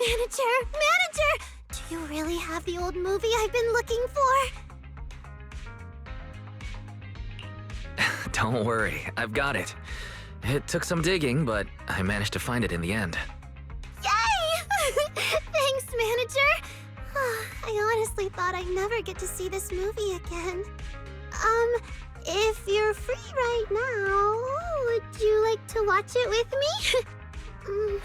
Manager! Do you really have the old movie I've been looking for? Don't worry, I've got it. It took some digging, but I managed to find it in the end. Yay! Thanks, Manager! I honestly thought I'd never get to see this movie again. If you're free right now, would you like to watch it with me?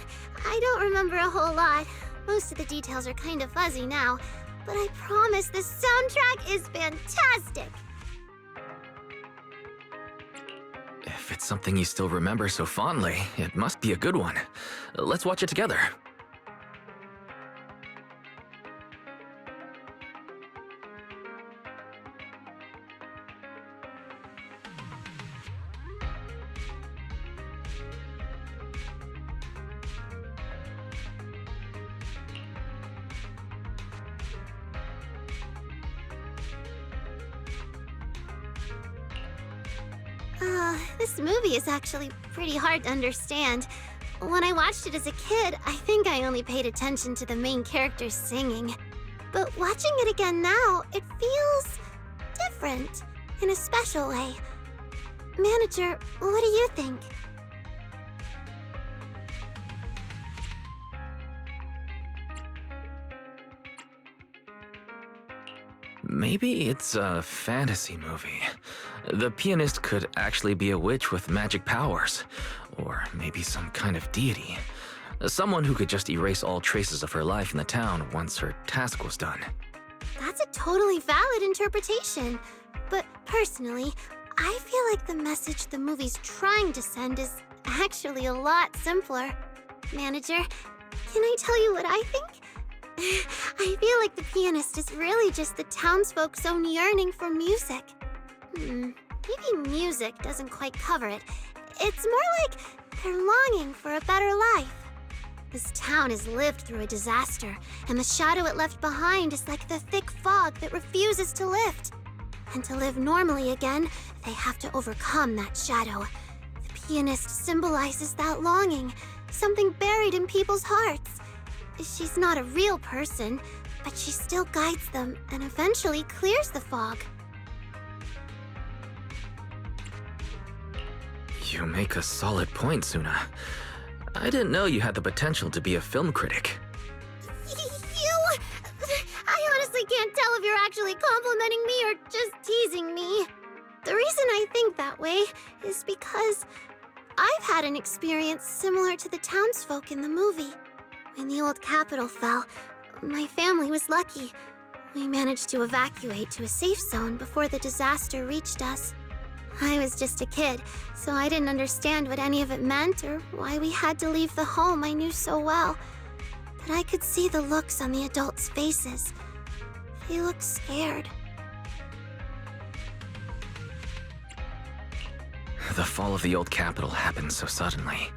I don't remember a whole lot. Most of the details are kind of fuzzy now, but I promise the soundtrack is fantastic! If it's something you still remember so fondly, it must be a good one. Let's watch it together. This movie is actually pretty hard to understand. When I watched it as a kid, I think I only paid attention to the main characters singing. But watching it again now, it feels different, in a special way. Manager, what do you think? Maybe it's a fantasy movie. The pianist could actually be a witch with magic powers, or maybe some kind of deity. Someone who could just erase all traces of her life in the town once her task was done. That's a totally valid interpretation. But personally, I feel like the message the movie's trying to send is actually a lot simpler. Manager, can I tell you what I think? I feel like the pianist is really just the townsfolk's own yearning for music. Maybe music doesn't quite cover it. It's more like they're longing for a better life. This town has lived through a disaster, and the shadow it left behind is like the thick fog that refuses to lift. And to live normally again, they have to overcome that shadow. The pianist symbolizes that longing, something buried in people's hearts. She's not a real person, but she still guides them and eventually clears the fog. You make a solid point, Sunna. I didn't know you had the potential to be a film critic. I honestly can't tell if you're actually complimenting me or just teasing me. The reason I think that way is because I've had an experience similar to the townsfolk in the movie. When the old capital fell, my family was lucky. We managed to evacuate to a safe zone before the disaster reached us. I was just a kid, so I didn't understand what any of it meant or why we had to leave the home I knew so well. But I could see the looks on the adults' faces. They looked scared. The fall of the old capital happened so suddenly.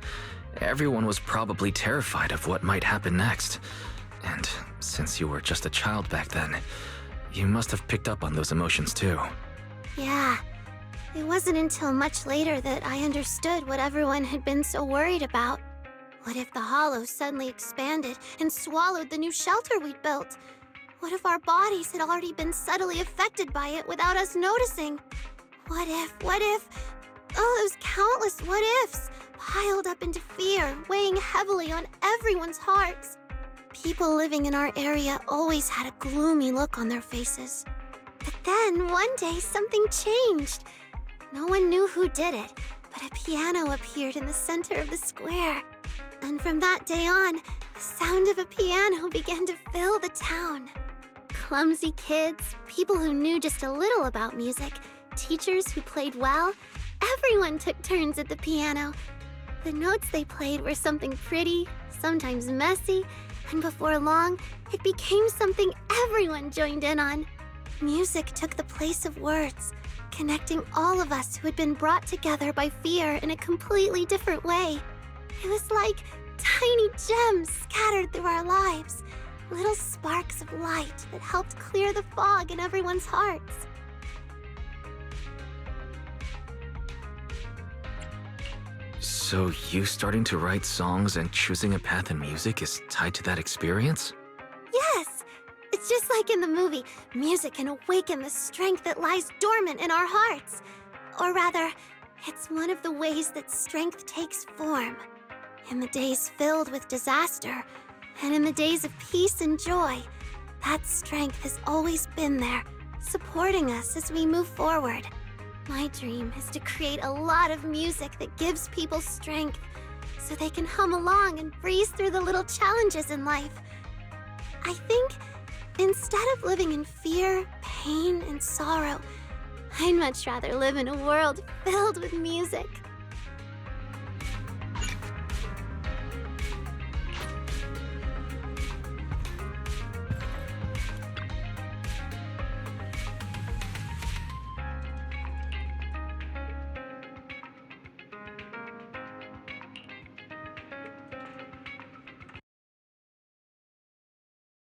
Everyone was probably terrified of what might happen next. And since you were just a child back then, you must have picked up on those emotions too. Yeah. It wasn't until much later that I understood what everyone had been so worried about. What if the hollow suddenly expanded and swallowed the new shelter we'd built? What if our bodies had already been subtly affected by it without us noticing? What if? Oh, those countless what-ifs, piled up into fear, weighing heavily on everyone's hearts. People living in our area always had a gloomy look on their faces. But then, one day, something changed. No one knew who did it, but a piano appeared in the center of the square. And from that day on, the sound of a piano began to fill the town. Clumsy kids, people who knew just a little about music, teachers who played well, everyone took turns at the piano. The notes they played were something pretty, sometimes messy, and before long, it became something everyone joined in on. Music took the place of words, connecting all of us who had been brought together by fear in a completely different way. It was like tiny gems scattered through our lives, little sparks of light that helped clear the fog in everyone's hearts. So you starting to write songs and choosing a path in music is tied to that experience? Yes! It's just like in the movie, music can awaken the strength that lies dormant in our hearts. Or rather, it's one of the ways that strength takes form. In the days filled with disaster, and in the days of peace and joy, that strength has always been there, supporting us as we move forward. My dream is to create a lot of music that gives people strength, so they can hum along and breeze through the little challenges in life. I think instead of living in fear, pain, and sorrow, I'd much rather live in a world filled with music.